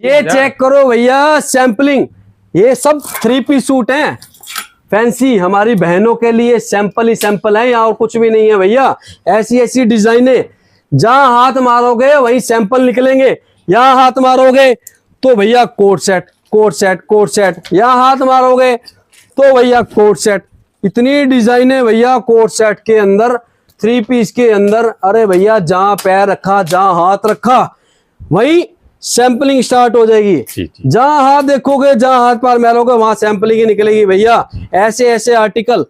ये चेक करो भैया सैंपलिंग, ये सब 3 पीस सूट हैं फैंसी, हमारी बहनों के लिए सैंपल ही सैंपल है, यहाँ और कुछ भी नहीं है भैया। ऐसी ऐसी डिजाइने जहां हाथ मारोगे वहीं सैंपल निकलेंगे। यहाँ हाथ मारोगे तो भैया coat set coat set coat set, यहाँ हाथ मारोगे तो भैया कोट सेट। इतनी डिजाइने भैया कोट सेट के अंदर, 3 पीस के अंदर। अरे भैया जहां पैर रखा जहां हाथ रखा वहीं सैंपलिंग स्टार्ट हो जाएगी। जहां हाथ देखोगे जहां हाथ पार मारोगे वहां सैंपलिंग ही निकलेगी भैया। ऐसे ऐसे आर्टिकल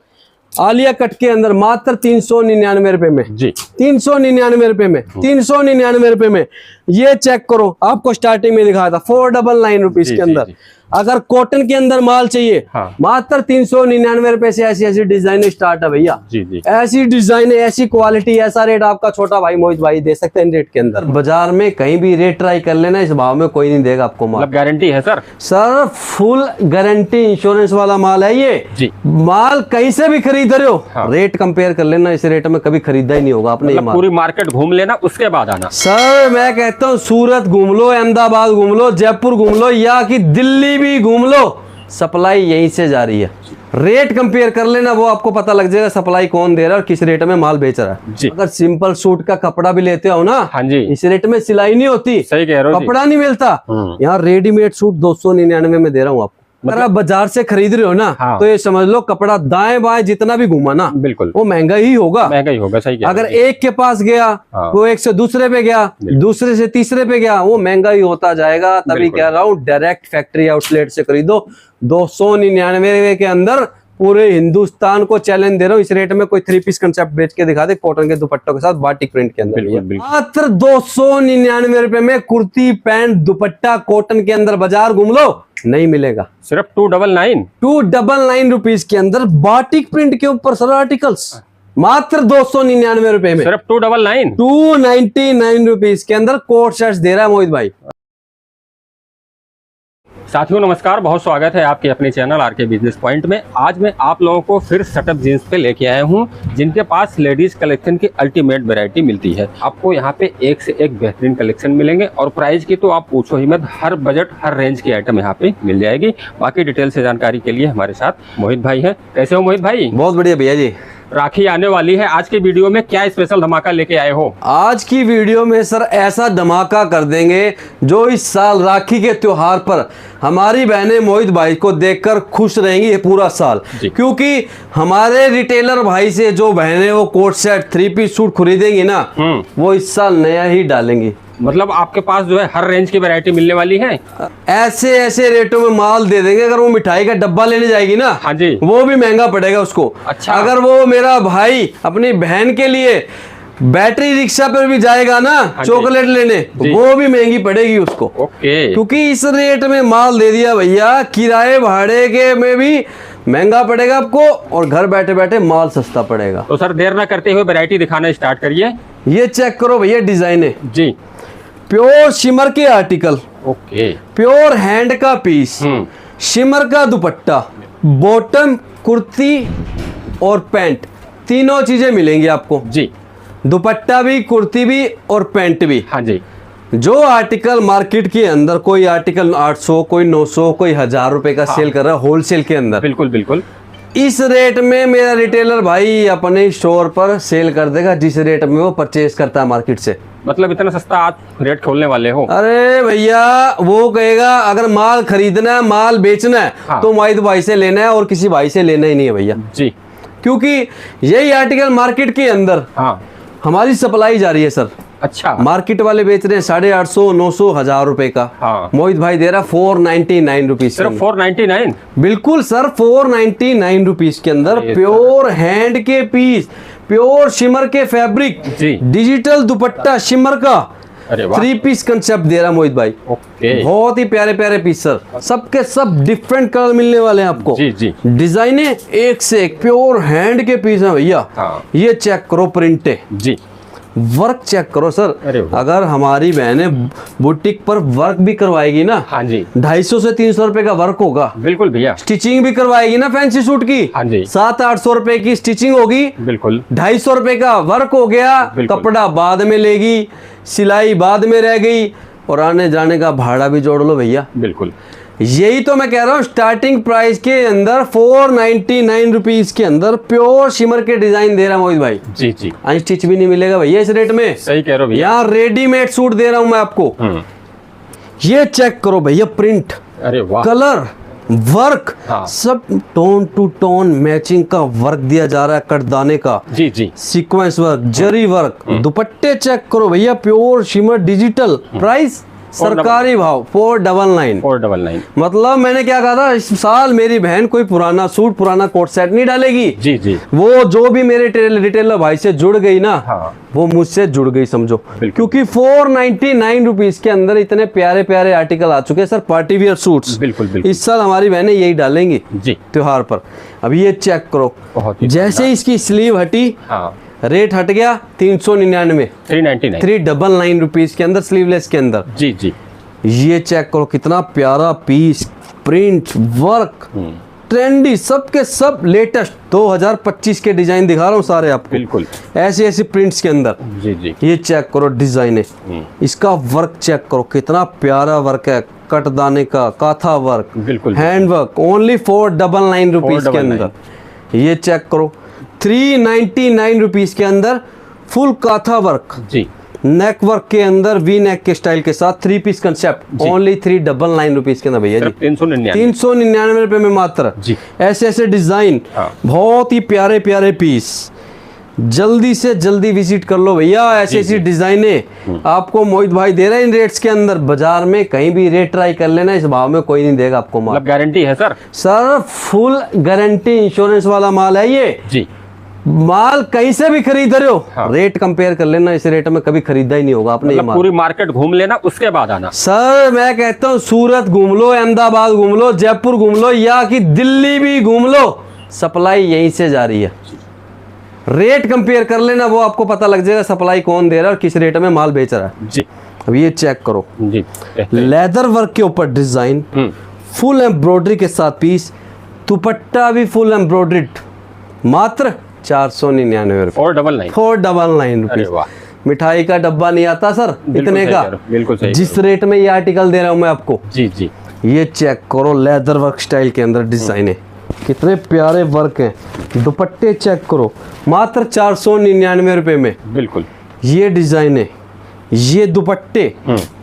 आलिया कट के अंदर मात्र 399 रुपए में जी, 399 रुपए में, 399 रुपए में। ये चेक करो, आपको स्टार्टिंग में दिखाया था 499 रुपीज के अंदर। अगर कॉटन के अंदर माल चाहिए मात्र 399 रुपए से ऐसी ऐसी डिजाइन स्टार्ट है भैया। ऐसी डिजाइन, ऐसी क्वालिटी, ऐसा रेट आपका छोटा भाई मोहित भाई दे सकते हैं रेट के अंदर। बाजार में कहीं भी रेट ट्राई कर लेना, इस भाव में कोई नहीं देगा आपको माल। गारंटी है sir? Sir full guarantee, insurance वाला माल है ये जी। माल कहीं से भी खरीद रहे हो रेट कंपेयर कर लेना, इस रेट में कभी खरीदा ही नहीं होगा आपने। मतलब पूरी मार्केट घूम लेना उसके बाद आना। सर मैं कहता हूँ सूरत घूम लो, अहमदाबाद घूम लो, जयपुर घूम लो, या कि दिल्ली भी घूम लो, सप्लाई यहीं से जा रही है। रेट कंपेयर कर लेना, वो आपको पता लग जाएगा सप्लाई कौन दे रहा है और किस रेट में माल बेच रहा है। अगर सिंपल सूट का कपड़ा भी लेते हो ना, हाँ जी, इस रेट में सिलाई नहीं होती, सही कह रहे हो, कपड़ा नहीं मिलता। यहाँ रेडीमेड सूट 299 में दे रहा हूँ आपको। अगर आप बाजार से खरीद रहे हो ना तो ये समझ लो कपड़ा दाएं बाएं जितना भी घूमा ना बिल्कुल वो महंगा ही होगा, महंगा ही होगा। सही अगर एक के पास गया वो एक से दूसरे पे गया, दूसरे से तीसरे पे गया, वो महंगा ही होता जाएगा। तभी कह रहा हूँ डायरेक्ट फैक्ट्री आउटलेट से खरीदो। 299 के अंदर पूरे हिंदुस्तान को चैलेंज दे रहा हूँ, इस रेट में कोई 3 पीस कंसेप्ट बेच के दिखा दे कॉटन के दुपट्टों के साथ बाटिक प्रिंट के अंदर। मात्र 299 रुपए में कुर्ती पैंट दुपट्टा कॉटन के अंदर बाजार घूम लो नहीं मिलेगा। सिर्फ 299 रुपीज के अंदर बाटिक प्रिंट के ऊपर सर आर्टिकल्स मात्र 299 रुपए में। सिर्फ 299 रुपीज के अंदर कोट सेट्स दे रहा है मोहित भाई। साथियों नमस्कार, बहुत स्वागत है आपके अपने चैनल आरके बिजनेस पॉइंट में। आज मैं आप लोगों को फिर सेटअप जीन्स पे लेके आया हूँ, जिनके पास लेडीज कलेक्शन की अल्टीमेट वैरायटी मिलती है। आपको यहाँ पे एक से एक बेहतरीन कलेक्शन मिलेंगे और प्राइस की तो आप पूछो ही मत, हर बजट हर रेंज की आइटम यहाँ पे मिल जाएगी। बाकी डिटेल से जानकारी के लिए हमारे साथ मोहित भाई है। कैसे हो मोहित भाई? बहुत बढ़िया भैया जी। राखी आने वाली है, आज की वीडियो में क्या स्पेशल धमाका लेके आए हो? आज की वीडियो में सर ऐसा धमाका कर देंगे जो इस साल राखी के त्योहार पर हमारी बहनें मोहित भाई को देखकर खुश रहेंगी पूरा साल। क्योंकि हमारे रिटेलर भाई से जो बहनें वो कोट सेट 3 पीस सूट खरीदेंगी ना, वो इस साल नया ही डालेंगी। मतलब आपके पास जो है हर रेंज की वैरायटी मिलने वाली है। ऐसे ऐसे रेटों में माल दे देंगे। अगर वो मिठाई का डब्बा लेने जाएगी ना, हाँ जी, वो भी महंगा पड़ेगा उसको। अच्छा। अगर वो मेरा भाई अपनी बहन के लिए बैटरी रिक्शा पर भी जाएगा ना, हाँ चॉकलेट लेने, वो भी महंगी पड़ेगी उसको। ओके। क्योंकि इस रेट में माल दे दिया भैया, किराए भाड़े के में भी महंगा पड़ेगा आपको और घर बैठे बैठे माल सस्ता पड़ेगा। तो सर देर ना करते हुए वैरायटी दिखाना स्टार्ट करिए। ये चेक करो भैया डिजाइने जी, प्योर शिमर के आर्टिकल, ओके, प्योर हैंड का पीस, शिमर का दुपट्टा, बॉटम कुर्ती और पैंट, तीनों चीजें मिलेंगी आपको जी। दुपट्टा भी, कुर्ती भी और पैंट भी। हाँ जी। जो आर्टिकल मार्केट के अंदर कोई आर्टिकल 800, कोई 900, कोई 1000 रुपए का सेल कर रहा है होलसेल के अंदर, बिल्कुल बिल्कुल इस रेट में मेरा रिटेलर भाई अपने स्टोर पर सेल कर देगा जिस रेट में वो परचेज करता है मार्केट से। मतलब इतना सस्ता आप रेट खोलने वाले हो? अरे भैया वो कहेगा अगर माल खरीदना है, माल बेचना है, हाँ, तो मोहित भाई से लेना है और किसी भाई से लेना ही नहीं है भैया जी। क्योंकि यही आर्टिकल मार्केट के अंदर हाँ हमारी सप्लाई जा रही है सर। अच्छा। मार्केट वाले बेच रहे हैं 850, 900, 1000 रुपए का, हाँ, मोहित भाई दे रहा 499 रुपीज। सिर्फ 499? बिल्कुल सर 499 रुपीज के अंदर प्योर हैंड के पीस, प्योर शिमर के फैब्रिक, डिजिटल दुपट्टा शिमर का 3 पीस कंसेप्ट दे रहा मोहित भाई। ओके। बहुत ही प्यारे प्यारे पीस सर, सबके सब डिफरेंट कलर मिलने वाले हैं आपको जी जी। डिजाइने एक से एक प्योर हैंड के पीस है भैया। हाँ। ये चेक करो प्रिंटे जी, वर्क चेक करो सर। अगर हमारी बहनें बुटीक पर वर्क भी करवाएगी ना, हाँ जी, 250 से 300 रुपए का वर्क होगा। बिल्कुल भैया। स्टिचिंग भी करवाएगी ना फैंसी सूट की, हाँ जी, 700-800 रुपए की स्टिचिंग होगी, बिल्कुल 250 रुपए का वर्क हो गया। कपड़ा बाद में लेगी, सिलाई बाद में रह गई, और आने जाने का भाड़ा भी जोड़ लो भैया। बिल्कुल, यही तो मैं कह रहा हूँ, स्टार्टिंग प्राइस के अंदर 499 रुपीज के अंदर प्योर शिमर के डिजाइन दे रहा हूँ मोहित भाई। जी जी, अनस्टिच भी नहीं मिलेगा भैया इस रेट में। सही कह रहे हो भैया। यहाँ रेडीमेड सूट दे रहा हूँ मैं आपको। ये चेक करो भैया, प्रिंट, अरे वाह, कलर, वर्क, हाँ। सब टोन टू टोन मैचिंग का वर्क दिया जा रहा है, कटदाने का, जी जी, सीक्वेंस वर्क, जरी वर्क। दुपट्टे चेक करो भैया, प्योर शिमर डिजिटल। प्राइस सरकारी भाव 499। 499। मतलब मैंने क्या कहा था, इस साल मेरी बहन कोई पुराना सूट, पुराना कोट सेट नहीं डालेगी। जी जी, वो जो भी मेरे रिटेलर भाई से जुड़ गई ना, हाँ। वो मुझसे जुड़ गई समझो। बिल्कुल। क्योंकि 499 रुपीज के अंदर इतने प्यारे प्यारे आर्टिकल आ चुके हैं सर, पार्टी वियर सूट्स। बिल्कुल बिल्कुल, इस साल हमारी बहनें यही डालेंगी जी, त्योहार पर। अब ये चेक करो, बहुत ही जैसे ही इसकी स्लीव हटी, हाँ, रेट हट गया 399, 399। 399 रुपीज के अंदर, स्लीवलेस के अंदर। जी जी, ये चेक करो कितना प्यारा पीस, प्रिंट, वर्क, ट्रेंडी, सब के सब लेटेस्ट 2025 के डिजाइन दिखा रहा हूँ सारे आपको। बिल्कुल, ऐसे ऐसे प्रिंट्स के अंदर। जी जी, ये चेक करो डिजाइन है, इसका वर्क चेक करो कितना प्यारा वर्क है, कटदाने का, काथा वर्क, बिल्कुल, हैंड वर्क। ओनली 499 रुपीज के 499। अंदर। ये चेक करो 399 रुपीज के अंदर फुल काथा वर्क, जी, नेक वर्क के अंदर, वी नेक के स्टाइल के साथ, 3 पीस कंसेप्ट। ओनली 399 रुपीज के अंदर भैया जी, 399। 399 रुपए में मात्र। जी, ऐसे ऐसे डिजाइन, हाँ। बहुत ही प्यारे प्यारे पीस। जल्दी से जल्दी विजिट कर लो भैया, ऐसी ऐसी डिजाइनें आपको मोहित भाई दे रहे हैं इन रेट्स के अंदर। बाजार में कहीं भी रेट ट्राई कर लेना, इस भाव में कोई नहीं देगा आपको माल। मतलब गारंटी है sir? Sir full guarantee, insurance वाला माल है ये जी, माल। कहीं से भी खरीद रहे हो, हाँ। रेट कंपेयर कर लेना, इस रेट में कभी खरीदा ही नहीं होगा आपने ये मतलब माल। पूरी मार्केट घूम लेना, उसके बाद आना। सर मैं कहता हूँ सूरत घूम लो, अहमदाबाद घूम लो, जयपुर घूम लो, या कि दिल्ली भी घूम लो, सप्लाई यहीं से जा रही है। रेट कंपेयर कर लेना, वो आपको पता लग जाएगा सप्लाई कौन दे रहा है और किस रेट में माल बेच रहा है। जी, अब ये चेक करो, जी, लेदर वर्क के ऊपर डिजाइन, फुल एम्ब्रॉयडरी के साथ पीस, दुपट्टा भी फुल एम्ब्रॉयडरीड, मात्र 499 रुपए। 499 अरे रुपीज। वाह, मिठाई का डब्बा नहीं आता सर इतने का, बिल्कुल सही, जिस रेट में ये आर्टिकल दे रहा हूं मैं आपको। जी जी, ये चेक करो, लेदर वर्क स्टाइल के अंदर डिजाइन है, कितने प्यारे वर्क हैं। दुपट्टे चेक करो, मात्र 499 रुपए में। बिल्कुल, ये डिजाइन है, ये दुपट्टे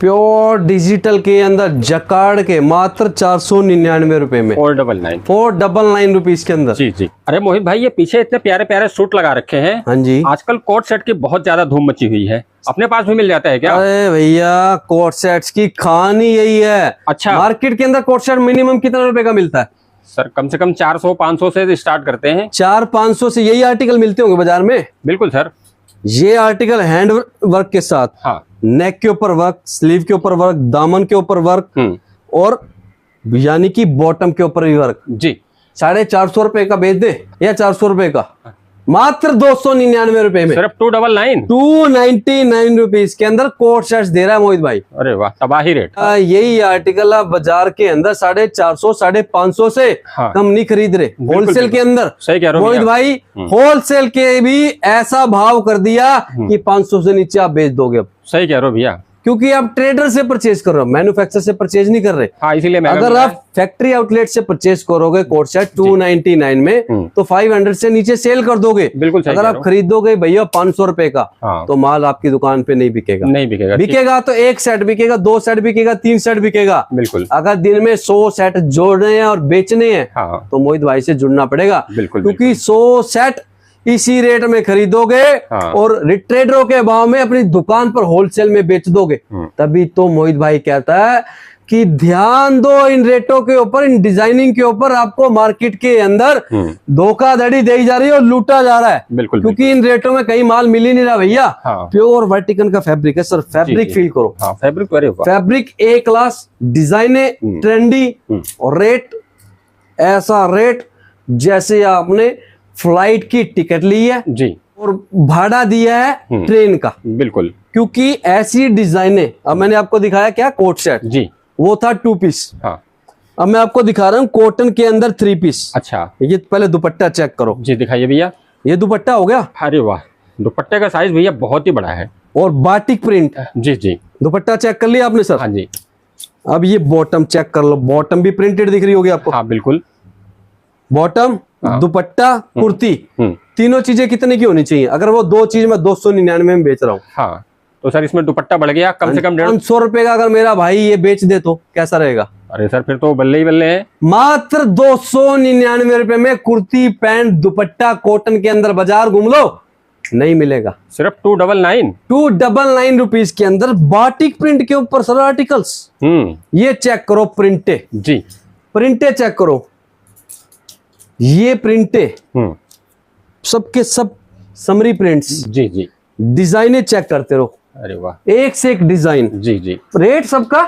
प्योर डिजिटल के अंदर, जकार्ड के, मात्र 499 रुपए में। 499 रुपीज के अंदर। जी जी। अरे मोहित भाई, ये पीछे इतने प्यारे प्यारे सूट लगा रखे हैं। हाँ जी, आजकल कोट सेट की बहुत ज्यादा धूम मची हुई है, अपने पास भी मिल जाता है क्या? अरे भैया कोट सेट्स की खान ही यही है। अच्छा, मार्केट के अंदर कोट सेट मिनिमम कितना रुपए का मिलता है सर? कम से कम 400-500 से स्टार्ट करते हैं। 400-500 से यही आर्टिकल मिलते होंगे बाजार में। बिल्कुल सर। ये आर्टिकल हैंड वर्क के साथ, हाँ, नेक के ऊपर वर्क, स्लीव के ऊपर वर्क, दामन के ऊपर वर्क, और यानी कि बॉटम के ऊपर भी वर्क। जी, 450 रुपए का बेच दे या 400 रुपए का, मात्र 299 रुपए में। सिर्फ 299 299 रुपीज के अंदर कोट सेट्स दे रहा है मोहित भाई। अरे वाह, तबाही रेट। यही आर्टिकल आप बाजार के अंदर 450-550 से हाँ। कम नहीं खरीद रहे। होलसेल के अंदर सही कह रहे हो मोहित भाई, होलसेल के भी ऐसा भाव कर दिया कि 500 से नीचे आप बेच दोगे अब। सही कह रहे हो भैया, क्योंकि आप ट्रेडर से परचेज कर रहे हो, मैन्युफैक्चर से परचेज नहीं कर रहे। हाँ, इसीलिए अगर आप फैक्ट्री आउटलेट से परचेज करोगे कोट सेट 299 में, तो 500 से नीचे सेल कर दोगे। बिल्कुल सही। अगर आप खरीदोगे भैया 500 रुपए का, हाँ, तो माल आपकी दुकान पे नहीं बिकेगा। नहीं बिकेगा। बिकेगा तो 1 सेट बिकेगा, 2 सेट बिकेगा, 3 सेट बिकेगा। बिल्कुल। अगर दिन में 100 सेट जोड़ने हैं और बेचने हैं, हाँ, तो मोहित भाई से जुड़ना पड़ेगा। बिल्कुल, क्योंकि 100 सेट इसी रेट में खरीदोगे, हाँ, और ट्रेडरों के भाव में अपनी दुकान पर होलसेल में बेच दोगे, तभी तो मोहित भाई कहता है कि ध्यान दो इन रेटों के ऊपर, इन डिजाइनिंग के ऊपर। आपको मार्केट के अंदर धोखाधड़ी दी जा रही है और लूटा जा रहा है। बिल्कुल, क्योंकि इन रेटों में कहीं माल मिल ही नहीं रहा भैया। हाँ, प्योर वर्टिकन का फैब्रिक है सर, फैब्रिक फील करो। हाँ, फैब्रिक वेरी फैब्रिक ए क्लास, डिजाइने ट्रेंडी, और रेट ऐसा रेट जैसे आपने फ्लाइट की टिकट ली है जी, और भाड़ा दिया है ट्रेन का। बिल्कुल, क्योंकि ऐसी डिजाइने, अब मैंने आपको दिखाया क्या कोट सेट, जी, वो था 2 पीस। हाँ, अब मैं आपको दिखा रहा हूँ कॉटन के अंदर 3 पीस। अच्छा, ये पहले दुपट्टा चेक करो। जी, दिखाइए भैया। ये दुपट्टा हो गया। अरे वाह, दुपट्टे का साइज भैया बहुत ही बड़ा है, और बाटिक प्रिंट, जी जी, दुपट्टा चेक कर लिया आपने सर? हाँ जी। अब ये बॉटम चेक कर लो, बॉटम भी प्रिंटेड दिख रही होगी आपको। हाँ बिल्कुल। बॉटम, हाँ। दुपट्टा, कुर्ती, तीनों चीजें कितने की होनी चाहिए? अगर वो दो चीज मैं 299 में बेच रहा हूँ, हाँ, तो सर इसमें दुपट्टा बढ़ गया कम से कम 500 रुपए का। अगर मेरा भाई ये बेच दे तो कैसा रहेगा? अरे सर फिर तो बल्ले ही बल्ले हैं। मात्र 299 रुपए में कुर्ती, पैंट, दुपट्टा कॉटन के अंदर बाजार घूम लो, नहीं मिलेगा। सिर्फ 299 299 रुपीज के अंदर बाटिक प्रिंट के ऊपर सर आर्टिकल्स। ये चेक करो प्रिंटे जी, प्रिंटे चेक करो, ये प्रिंटे सबके सब समरी प्रिंट्स जी जी। डिजाइने चेक करते रहो, अरे वाह, एक से एक डिजाइन। जी जी। रेट सबका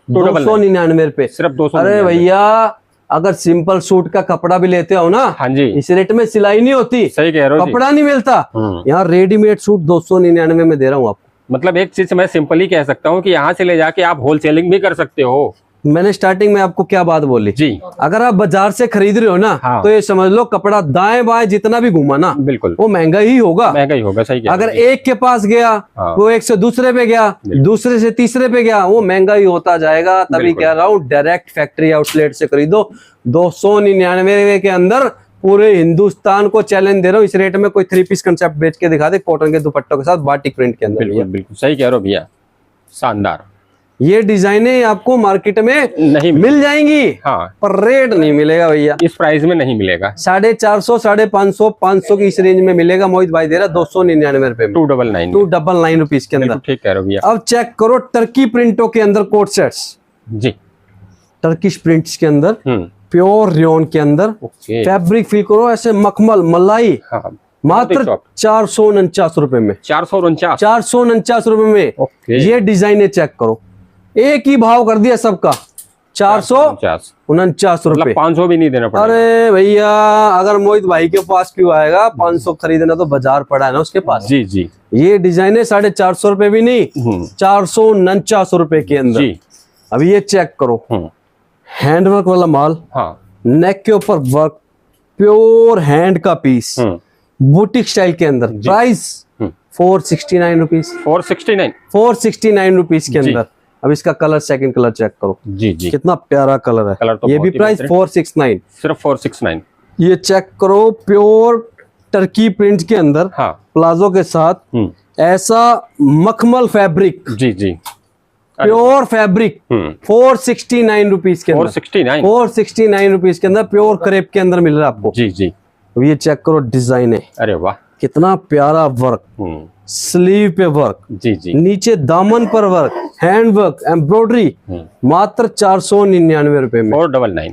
299 रुपए, सिर्फ 200। अरे भैया अगर सिंपल सूट का कपड़ा भी लेते हो ना, हाँ जी, इस रेट में सिलाई नहीं होती, सही कह रहे हो, कपड़ा नहीं मिलता। यहाँ रेडीमेड सूट 299 में दे रहा हूँ आपको। मतलब एक चीज मैं सिंपल ही कह सकता हूँ कि यहाँ से ले जाके आप होलसेलिंग भी कर सकते हो। मैंने स्टार्टिंग में आपको क्या बात बोली जी, अगर आप बाजार से खरीद रहे हो ना, हाँ। तो ये समझ लो कपड़ा दाएं बाएं जितना भी घूमा ना, बिल्कुल वो महंगा ही होगा, महंगा ही होगा। सही कह अगर रहे हो। एक के पास गया, हाँ। वो एक से दूसरे पे गया, दूसरे से तीसरे पे गया, वो महंगा ही होता जाएगा। तभी बिल्कुल। कह रहा हूँ डायरेक्ट फैक्ट्री आउटलेट से खरीदो। 299 के अंदर पूरे हिंदुस्तान को चैलेंज दे रहा हूँ, इस रेट में कोई 3 पीस कंसेप्ट बेच के दिखा दे कॉटन के दुपट्टों के साथ बाटिक प्रिंट के अंदर। बिल्कुल बिल्कुल सही कह रहे हो भैया, शानदार। ये डिजाइने आपको मार्केट में नहीं मिल जाएंगी, हाँ, पर रेट नहीं मिलेगा भैया, इस प्राइस में नहीं मिलेगा। 450, 550, 500 की इस रेंज में मिलेगा। मोहित भाई दे रहा 299 रुपए में, 299 रुपीज के अंदर। ठीक कह रहे हो भैया। अब चेक करो टर्की प्रिंटों के अंदर कोट सेट्स, जी, टर्किश प्रिंट्स के अंदर, प्योर रेयन के अंदर, ओके, फैब्रिक फील करो ऐसे मखमल मलाई, हाँ, मात्र 449 रुपए में, 449 रुपए में। ओके। ये डिजाइने चेक करो, एक ही भाव कर दिया सबका, 449 रुपए, मतलब 500 भी नहीं देना पड़ेगा। अरे भैया अगर मोहित भाई के पास क्यों आएगा, 500 खरीदना तो बाजार पड़ा है ना उसके पास। जी जी। ये डिजाइन है 450 रुपए भी नहीं, 449 रुपए के अंदर। जी। अब ये चेक करो, हैंडवर्क वाला माल, हाँ, नेक के ऊपर वर्क, प्योर हैंड का पीस, बुटीक स्टाइल के अंदर। प्राइस 469 रुपीज, 469 रुपीज के अंदर। अब इसका कलर, सेकंड कलर चेक करो, जी जी, कितना प्यारा कलर है। कलर तो ये भी प्राइस 469, सिर्फ 469। ये चेक करो, प्योर टर्की प्रिंट के अंदर, हाँ, प्लाजो के साथ ऐसा मखमल फैब्रिक, जी जी, प्योर फैब्रिक, 469 रुपीज के अंदर, 469 रुपीज के अंदर प्योर क्रेप के अंदर मिल रहा है आपको। जी जी। अब ये चेक करो डिजाइन है, अरे वाह, कितना प्यारा वर्क, स्लीव पे वर्क, जी जी, नीचे दामन पर वर्क, हैंड वर्क, एम्ब्रॉयडरी, मात्र 499 रुपए में,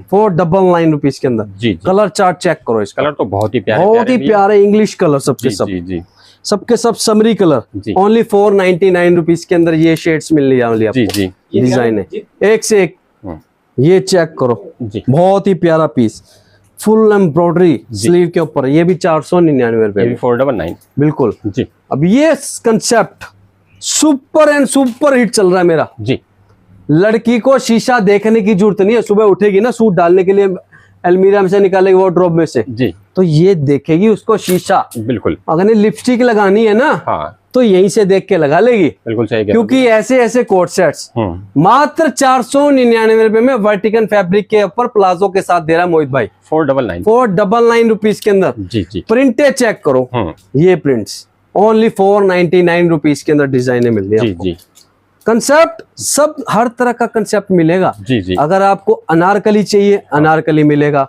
499 रुपीज के अंदर। जी जी। कलर चार्ट चेक करो, इसका कलर तो बहुत ही प्यारे, बहुत ही प्यारे इंग्लिश कलर सबके जी, सब, जी जी, सबके सब समरी कलर। जी। ओनली 499 रुपीज के अंदर ये शेड्स मिल रही है जी जी। डिजाइन है एक से एक। ये चेक करो जी, बहुत ही प्यारा पीस, फुल एम्ब्रॉयडरी स्लीव के ऊपर, ये भी 499 रुपए में, 499 बिल्कुल जी। अब ये concept super and super hit चल रहा है मेरा। जी, लड़की को शीशा देखने की जरूरत नहीं है, सुबह उठेगी ना सूट डालने के लिए, अलमीरा में से निकालेगी वार्डरोब में से, जी, तो ये देखेगी उसको शीशा। बिल्कुल, अगर लिपस्टिक लगानी है ना, हाँ, तो यहीं से देख के लगा लेगी, बिल्कुल सही, क्योंकि ऐसे ऐसे कोट सेट्स मात्र 499 रुपए में वर्टिकल फैब्रिक के ऊपर प्लाजो के साथ दे रहा है मोहित भाई, 499 रुपीज के अंदर। जी जी। प्रिंटे चेक करो, ये प्रिंट्स ओनली 499 रुपीज के अंदर डिजाइने मिल रही है। जी जी। कंसेप्ट सब हर तरह का कंसेप्ट मिलेगा। जी जी। अगर आपको अनारकली चाहिए, अनारकली मिलेगा,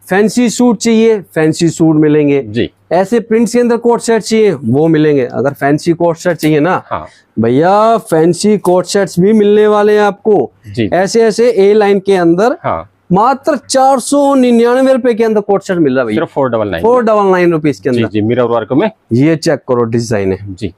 फैंसी सूट चाहिए, फैंसी सूट मिलेंगे जी, ऐसे प्रिंट्स के अंदर कोट सेट चाहिए, वो मिलेंगे। अगर फैंसी कोट सेट चाहिए ना, हाँ, भैया फैंसी कोट सेट्स भी मिलने वाले हैं आपको। जी, ऐसे ऐसे ए लाइन के अंदर, हाँ, मात्र 499 रुपए के अंदर कोट सेट मिल रहा है भैया, सिर्फ 499 499 रुपीज के जी अंदर। जी। मिरर वर्क में ये चेक करो डिजाइन है, जी,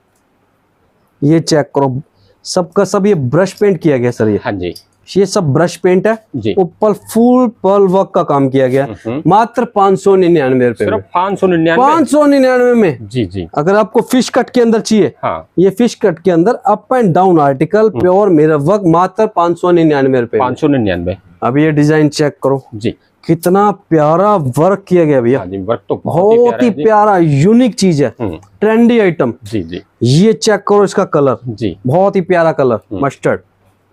ये चेक करो, सबका सब ये ब्रश पेंट किया गया सर। हाँ जी, ये सब ब्रश पेंट है, जी, ऊपर फुल पर्ल वर्क का काम किया गया, मात्र 599 रुपए में, सिर्फ 599 599 में। जी जी। अगर आपको फिश कट के अंदर चाहिए, हाँ, ये फिश कट के अंदर up and down article pure mirror work, मात्र 599 रुपए, 599। अब ये डिजाइन चेक करो, जी, कितना प्यारा वर्क किया गया भैया। हाँ जी, वर्क तो बहुत ही प्यारा यूनिक चीज है, ट्रेंडी आइटम। जी जी। ये चेक करो इसका कलर, जी बहुत ही प्यारा कलर मस्टर्ड।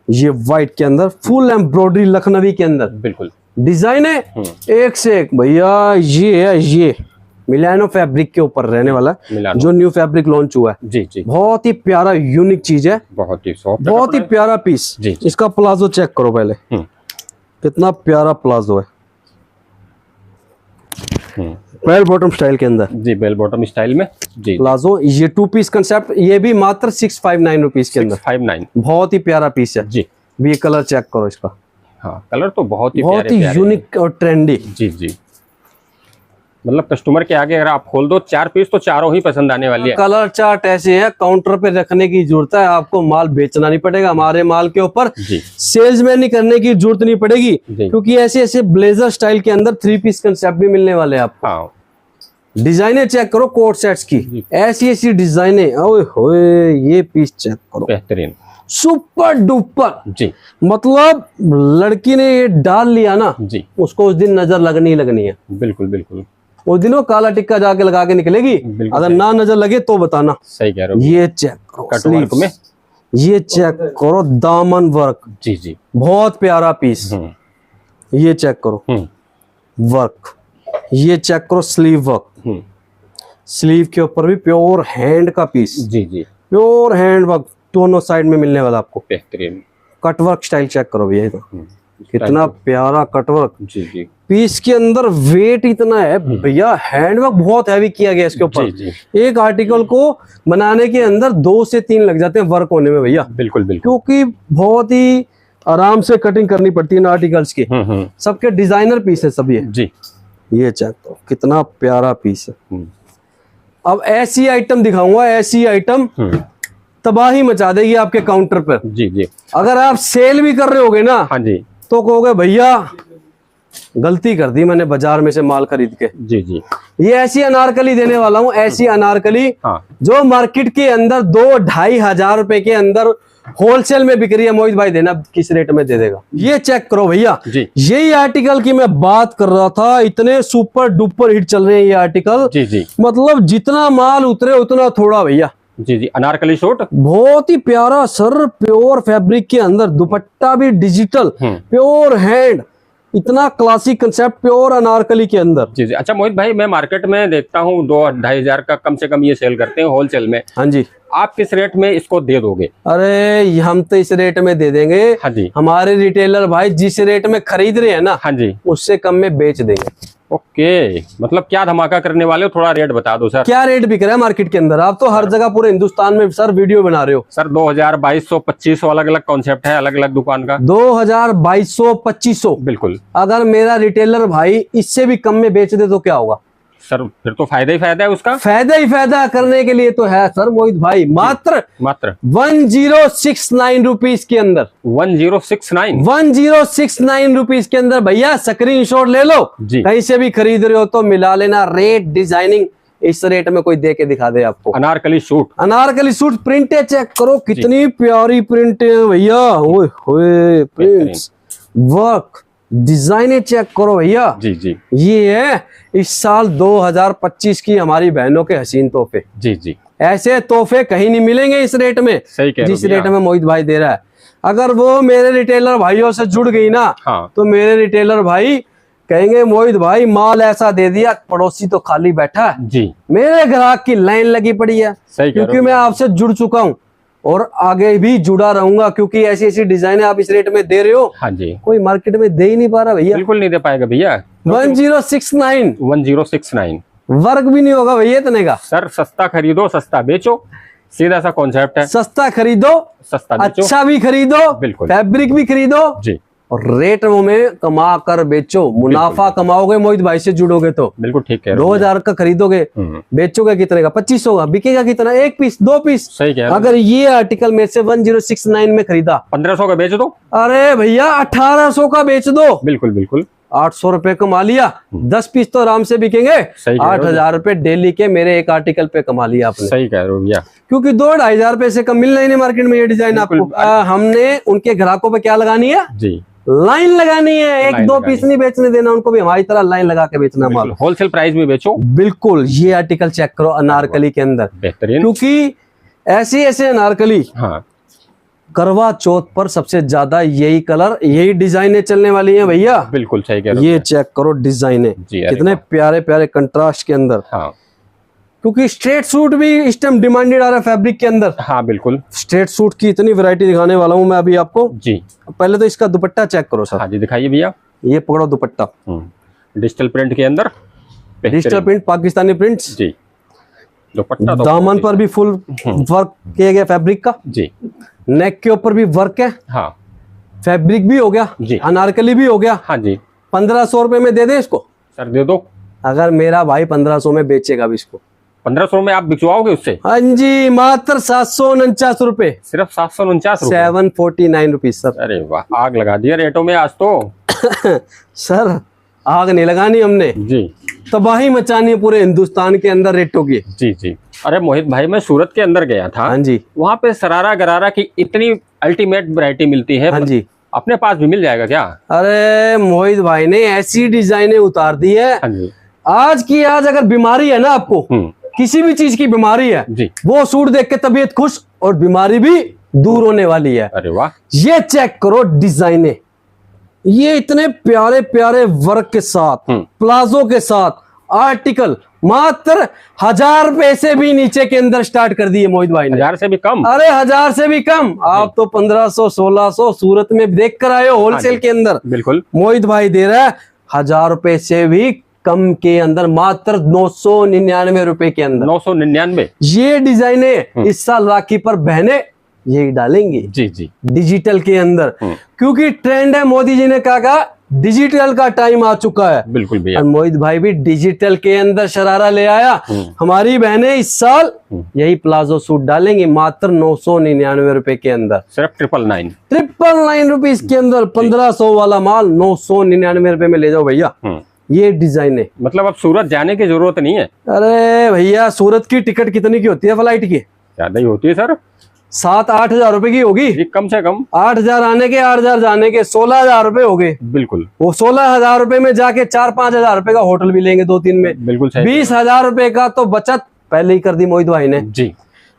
ये व्हाइट के अंदर फुल एम्ब्रॉयडरी लखनवी के अंदर बिल्कुल डिजाइन है एक से एक भैया। ये है ये मिलानो फैब्रिक के ऊपर रहने वाला है, जो न्यू फैब्रिक लॉन्च हुआ है। जी जी। बहुत ही प्यारा यूनिक चीज है, बहुत ही सॉफ्ट, बहुत ही प्यारा पीस। इसका प्लाजो चेक करो पहले, कितना प्यारा प्लाजो है, बेल बॉटम स्टाइल के अंदर। जी, बेल बॉटम स्टाइल में जी प्लाजो। ये 2 पीस कंसेप्ट, ये भी मात्र 659 रुपीज के अंदर। 659। बहुत ही प्यारा पीस है जी। ये कलर चेक करो इसका। हाँ, कलर तो बहुत ही यूनिक और ट्रेंडी। जी जी। मतलब कस्टमर के आगे अगर आप खोल दो 4 पीस तो चारों ही पसंद आने वाली है। कलर चार्ट ऐसे है, काउंटर पे रखने की जरूरत है, आपको माल बेचना नहीं पड़ेगा। हमारे माल के ऊपर सेल्समैन नहीं करने की जरूरत नहीं पड़ेगी, क्योंकि ऐसे ऐसे ब्लेजर स्टाइल के अंदर 3 पीस कंसेप्ट भी मिलने वाले हैं आपको। हाँ। डिजाइने चेक करो कोट सेट्स की, ऐसी ऐसी डिजाइने। ओए होए, ये पीस चेक करो, बेहतरीन, सुपर डुपर। जी। मतलब लड़की ने ये डाल लिया ना जी, उसको उस दिन नजर लगनी लगनी है। बिल्कुल बिल्कुल। उस दिन वो काला टिक्का जाके लगा के निकलेगी, अगर ना नजर लगे तो बताना। सही कह रहे हो। ये चेक करो कटवर्क में, ये चेक करो दामन वर्क। जी जी, बहुत प्यारा पीस। ये चेक करो वर्क, ये चेक करो स्लीव वर्क। स्लीव के ऊपर भी प्योर हैंड का पीस। जी जी, प्योर हैंड वर्क दोनों साइड में मिलने वाला आपको। बेहतरीन कटवर्क स्टाइल चेक करो भैया, तो कितना प्यारा कटवर्क। जी जी। पीस के अंदर वेट इतना है भैया, हैंडवर्क बहुत हैवी किया गया इसके ऊपर। एक आर्टिकल को बनाने के अंदर 2 से 3 लग जाते हैं वर्क होने में भैया। बिल्कुल बिल्कुल, क्योंकि बहुत ही आराम से कटिंग करनी पड़ती है इन आर्टिकल्स की। सबके डिजाइनर पीस है सब ये। जी, ये चेक करो कितना प्यारा पीस है। अब ऐसी आइटम दिखाऊंगा, ऐसी आइटम तबाही मचा देगी आपके काउंटर पर। जी जी। अगर आप सेल भी कर रहे होगे ना, हाँ जी, तो कहोगे भैया गलती कर दी मैंने बाजार में से माल खरीद के। जी जी। ये ऐसी अनारकली देने वाला हूँ, ऐसी अनारकली जो मार्केट के अंदर 2-2.5 हजार रुपए के अंदर होलसेल में बिक रही है। मोहित भाई देना किस रेट में दे देगा? ये चेक करो भैया, यही आर्टिकल की मैं बात कर रहा था। इतने सुपर डुपर हिट चल रहे हैं ये आर्टिकल। जी जी। मतलब जितना माल उतरे उतना थोड़ा भैया। जी जी। अनारकली सूट बहुत ही प्यारा सर, प्योर फैब्रिक के अंदर, दुपट्टा भी डिजिटल, प्योर हैंड, इतना क्लासिक कंसेप्ट प्योर अनारकली के अंदर। जी जी। अच्छा मोहित भाई, मैं मार्केट में देखता हूँ 2-2.5 हजार का कम से कम ये सेल करते हैं होलसेल में। हाँ जी। आप किस रेट में इसको दे दोगे? अरे हम तो इस रेट में दे देंगे। हाँ जी। हमारे रिटेलर भाई जिस रेट में खरीद रहे हैं ना, हाँ जी, उससे कम में बेच देंगे। ओके, मतलब क्या धमाका करने वाले हो, थोड़ा रेट बता दो सर। क्या रेट बिक रहा है मार्केट के अंदर? आप तो हर जगह पूरे हिंदुस्तान में सर वीडियो बना रहे हो। सर 2000, 2200, 2500 अलग अलग कॉन्सेप्ट है, अलग अलग दुकान का। 2000, 2200, 2500 बिल्कुल। अगर मेरा रिटेलर भाई इससे भी कम में बेच दे तो क्या होगा सर? फिर तो फायदा ही फायदा है उसका। फायदा ही फायदा करने के लिए तो है सर मोहित भाई। मात्र 1069 रुपीज के अंदर। 1069 रुपीज के अंदर भैया स्क्रीनशॉट ले लो। कहीं से भी खरीद रहे हो तो मिला लेना रेट, डिजाइनिंग इस रेट में कोई दे के दिखा दे आपको। अनारकली सूट, अनारकली सूट प्रिंटे चेक करो, कितनी प्यारी प्रिंटे है भैया। ओए प्रिंट्स, वर्क, डिजाइने चेक करो भैया। जी जी। ये है इस साल 2025 की हमारी बहनों के हसीन तोहफे। जी जी। ऐसे तोहफे कहीं नहीं मिलेंगे इस रेट में, सही कह जिस रेट में मोहित भाई दे रहा है। अगर वो मेरे रिटेलर भाइयों से जुड़ गई ना, हाँ, तो मेरे रिटेलर भाई कहेंगे मोहित भाई माल ऐसा दे दिया, पड़ोसी तो खाली बैठा है जी, मेरे ग्राहक की लाइन लगी पड़ी है। सही, क्योंकि मैं आपसे जुड़ चुका हूँ और आगे भी जुड़ा रहूंगा, क्योंकि ऐसी ऐसी डिजाइन आप इस रेट में दे रहे हो। हाँ जी। कोई मार्केट में दे ही नहीं पा रहा भैया। बिल्कुल नहीं दे पाएगा भैया। 1069 वर्क भी नहीं होगा भैया इतने का। सर सस्ता खरीदो सस्ता बेचो, सीधा सा कॉन्सेप्ट है। सस्ता खरीदो सस्ता बेचो, अच्छा भी खरीदो, बिल्कुल, फैब्रिक भी खरीदो जी, और रेट में कमा कर बेचो। मुनाफा कमाओगे मोहित भाई से जुड़ोगे तो। बिल्कुल ठीक है। 2000 का खरीदोगे, बेचोगे कितने का? 2500 का। बिकेगा कितना? 1 पीस, 2 पीस। सही कह रहे हो। अगर ये आर्टिकल में से 1069 में खरीदा, 1500 का बेच दो। अरे भैया 1800 का बेच दो। बिल्कुल बिल्कुल। 800 रुपए कमा लिया, 10 पीस तो आराम से बिकेंगे। सही कह रहे हो। 8,000 रुपए डेली के मेरे एक आर्टिकल पे कमा लिया आपने। सही कह रहे हो भैया। क्योंकि 2-2,500 रुपए से कम मिल नहीं मार्केट में ये डिजाइन आपको। हमने उनके ग्राहकों पे क्या लगानी है जी, लाइन लगानी है। एक लाइन दो लगानी पीस नहीं बेचने देना उनको, भी हमारी तरह लाइन लगा के बेचना माल। होलसेल प्राइस में बेचो। बिल्कुल। ये आर्टिकल चेक करो अनारकली के अंदर, बेहतरीन। क्योंकि ऐसे अनारकली हाँ, करवा चौथ पर सबसे ज्यादा यही कलर यही डिजाइनें चलने वाली हैं भैया। बिल्कुल सही कह रहे हो। ये चेक करो डिजाइनें जी, अरे कितने प्यारे प्यारे कंट्रास्ट के अंदर। हाँ क्योंकि स्ट्रेट सूट भी इस टाइम डिमांडेड आ रहा है फैब्रिक के अंदर। हाँ बिल्कुल। स्ट्रेट सूट की इतनी वैरायटी दिखाने वाला हूं मैं अभी आपको। जी, पहले तो इसका दुपट्टा चेक करो सर। हाँ जी, दिखाइए भैया। ये पकड़ो दुपट्टा, डिजिटल प्रिंट के अंदर डिजिटल प्रिंट, पाकिस्तानी प्रिंट्स। जी, दुपट्टा तो दामन पर भी फुल वर्क किया गया फैब्रिक का। जी, नेक के ऊपर भी वर्क है, हाँ फैब्रिक भी हो गया जी, अनारकली भी हो गया। हाँ जी 1500 रुपए में दे दे इसको। सर, दे दो। अगर मेरा भाई 1500 में बेचेगा भी इसको। 1500 में आप बिचवाओगे उससे? हाँ जी, मात्र 749 रुपए। सिर्फ 749 रुपए। 749 रुपीज सर। अरे वाह, आग लगा दिया रेटों में आज तो। सर आग नहीं लगानी हमने, जी, तबाही मचानी है पूरे हिंदुस्तान के अंदर रेटों की। जी जी। अरे मोहित भाई, मैं सूरत के अंदर गया था। हाँ जी, वहाँ पे सरारा गरारा की इतनी अल्टीमेट वैरायटी मिलती है। हाँ जी। अपने पास भी मिल जाएगा क्या? अरे मोहित भाई ने ऐसी डिजाइनें उतार दी है। हाँ जी। आज की आज अगर बीमारी है ना आपको, किसी भी चीज की बीमारी है जी, वो सूट देख के तबीयत खुश और बीमारी भी दूर होने वाली है। अरे वाह, ये चेक करो डिजाइनें, ये इतने प्यारे प्यारे वर्क के साथ, प्लाजो के साथ आर्टिकल मात्र 1000 रुपए से भी नीचे के अंदर स्टार्ट कर दिए मोहित भाई ने। 1000 से भी कम? अरे 1000 से भी कम। आप तो 1500 1600 सूरत में देख कर आए हो होलसेल के अंदर। बिल्कुल। मोहित भाई दे रहा है 1000 रुपए से भी कम के अंदर, मात्र 999 रुपए के अंदर। 999। ये डिजाइनें इस साल राखी पर बहने यही डालेंगी। जी जी, डिजिटल के अंदर, क्योंकि ट्रेंड है। मोदी जी ने कहा डिजिटल का टाइम आ चुका है। बिल्कुल भैया। और मोहित भाई भी डिजिटल के अंदर शरारा ले आया। हमारी बहनें इस साल यही प्लाजो सूट डालेंगी मात्र 999 रुपए के अंदर। सिर्फ 999। 999 रुपीज के अंदर 1500 वाला माल 999 रुपए में ले जाओ भैया। ये डिजाइन है। मतलब अब सूरत जाने की जरूरत नहीं है? अरे भैया, सूरत की टिकट कितनी की होती है फ्लाइट की? ज्यादा ही होती है सर। 7-8 हजार रुपए की होगी। कम से कम 8,000 आने के, 8,000 जाने के, 16,000 रुपए हो गए। बिल्कुल। वो 16,000 रुपए में जाके 4-5 हजार रुपए का होटल भी लेंगे 2-3 में। बिल्कुल सही। 20,000 रुपए का तो बचत पहले ही कर दी मोहित भाई ने जी।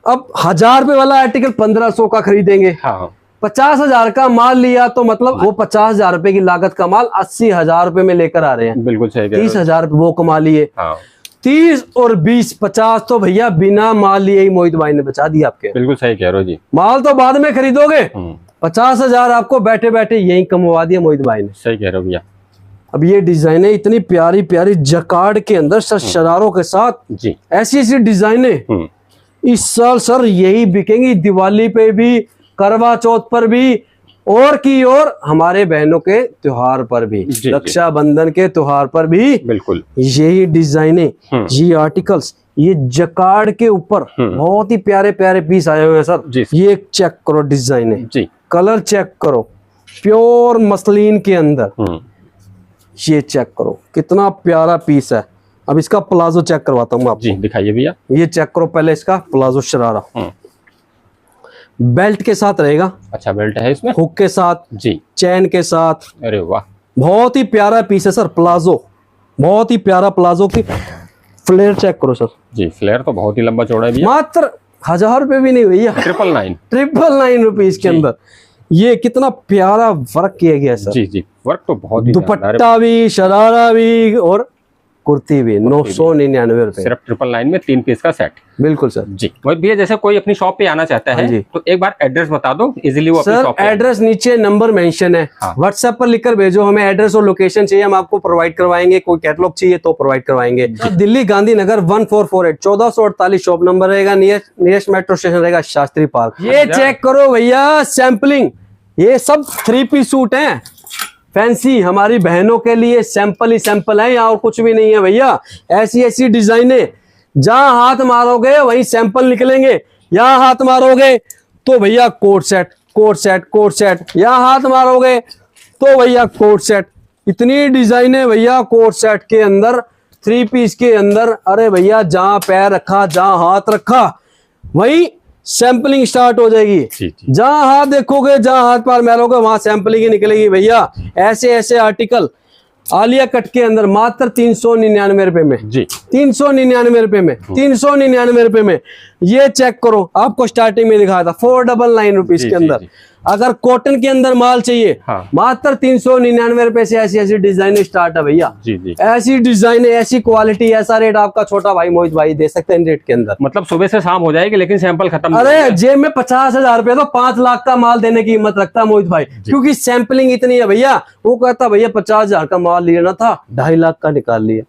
अब 1000 रुपए वाला आर्टिकल 1500 का खरीदेंगे। हाँ, 50,000 का माल लिया तो मतलब वो 50,000 रुपए की लागत का माल 80,000 रुपए में लेकर आ रहे हैं। बिल्कुल सही। 30,000 वो कमा लिए। हाँ। 30 और 20 50 तो भैया बिना माल लिए ही मोहित भाई ने बचा दिया आपके। बिल्कुल सही कह रहे हो जी। माल तो बाद में खरीदोगे। 50,000 आपको बैठे बैठे यही कमवा दिया मोहित भाई ने। सही कह रहे हो भैया। अब ये डिजाइनें इतनी प्यारी प्यारी जकार्ड के अंदर सर शरारों के साथ जी, ऐसी ऐसी डिजाइनें इस साल सर यही बिकेंगी। दिवाली पे भी, करवा चौथ पर भी, और की और हमारे बहनों के त्योहार पर भी, रक्षाबंधन के त्योहार पर भी। बिल्कुल यही डिजाइनें, ये आर्टिकल्स, ये जकार्ड के ऊपर बहुत ही प्यारे प्यारे पीस आए हुए हैं सर। ये चेक करो डिजाइनें जी, कलर चेक करो, प्योर मसलिन के अंदर। ये चेक करो कितना प्यारा पीस है। अब इसका प्लाजो चेक करवाता हूँ आपको। जी, दिखाइए भैया। ये चेक करो पहले इसका प्लाजो शरारा, बेल्ट के साथ रहेगा। अच्छा, बेल्ट है इसमें, हुक के साथ जी, चैन के साथ। अरे वाह, बहुत ही प्यारा पीस है सर प्लाजो, बहुत ही प्यारा प्लाजो की। फ्लेयर चेक करो सर जी, फ्लेयर तो बहुत ही लंबा चौड़ा है भैया। मात्र 1000 रुपए भी नहीं भैया, 999 रुपीज के अंदर ये कितना प्यारा वर्क किया गया सर। जी जी, वर्क तो बहुत ही। दुपट्टा भी, शरारा भी और कुर्ती भी 999 रुपए। सिर्फ 999 में 3 पीस का सेट। बिल्कुल सर जी। मोहित भैया, जैसे कोई अपनी शॉप पे आना चाहता है तो एक बार एड्रेस बता दो, इजीली वो अपनी शॉप पे। एड्रेस नीचे नंबर मेंशन है। व्हाट्सएप पर लिखकर भेजो, हमें एड्रेस और लोकेशन चाहिए, हम आपको प्रोवाइड करवाएंगे। कोई कैटलॉग चाहिए तो प्रोवाइड करवाएंगे। दिल्ली गांधीनगर 1448 1448 शॉप नंबर रहेगा। नियरेस्ट मेट्रो स्टेशन रहेगा शास्त्री पार्क। ये चेक करो भैया सैम्पलिंग, ये सब 3 पीस सूट हैं फैंसी, हमारी बहनों के लिए सैंपल ही सैंपल है, यहाँ और कुछ भी नहीं है भैया। ऐसी ऐसी डिजाइनें जहां हाथ मारोगे वहीं सैंपल निकलेंगे। यहाँ हाथ मारोगे तो भैया coat set, coat set, coat set. यहाँ हाथ मारोगे तो भैया कोट सेट। इतनी डिजाइन है भैया कोट सेट के अंदर, 3 पीस के अंदर। अरे भैया जहां पैर रखा, जहां हाथ रखा, वहीं सैंपलिंग स्टार्ट हो जाएगी। जी। जहां हाथ देखोगे, जहां हाथ पार मैलोगे, वहां सैंपलिंग ही निकलेगी भैया। ऐसे ऐसे आर्टिकल आलिया कट के अंदर मात्र 399 रुपए में जी, 399 रुपए में, 399 रुपए में। ये चेक करो, आपको स्टार्टिंग में दिखाया था 499 रुपीज जी, के अंदर। जी। अगर कॉटन के अंदर माल चाहिए, हाँ। मात्र 399 रुपए से ऐसी ऐसी डिजाइन स्टार्ट है भैया। जी जी। ऐसी डिजाइन, ऐसी क्वालिटी, ऐसा रेट आपका छोटा भाई मोहित भाई दे सकते हैं इन रेट के अंदर। मतलब सुबह से शाम हो जाएगी लेकिन सैंपल खत्म नहीं अरे होगा। जेब में 50,000 रुपए तो 5 लाख का माल देने की हिम्मत रखता है मोहित भाई, क्योंकि सैंपलिंग इतनी है भैया। वो कहता भैया 50,000 का माल लेना था, 2.5 लाख का निकाल लिया।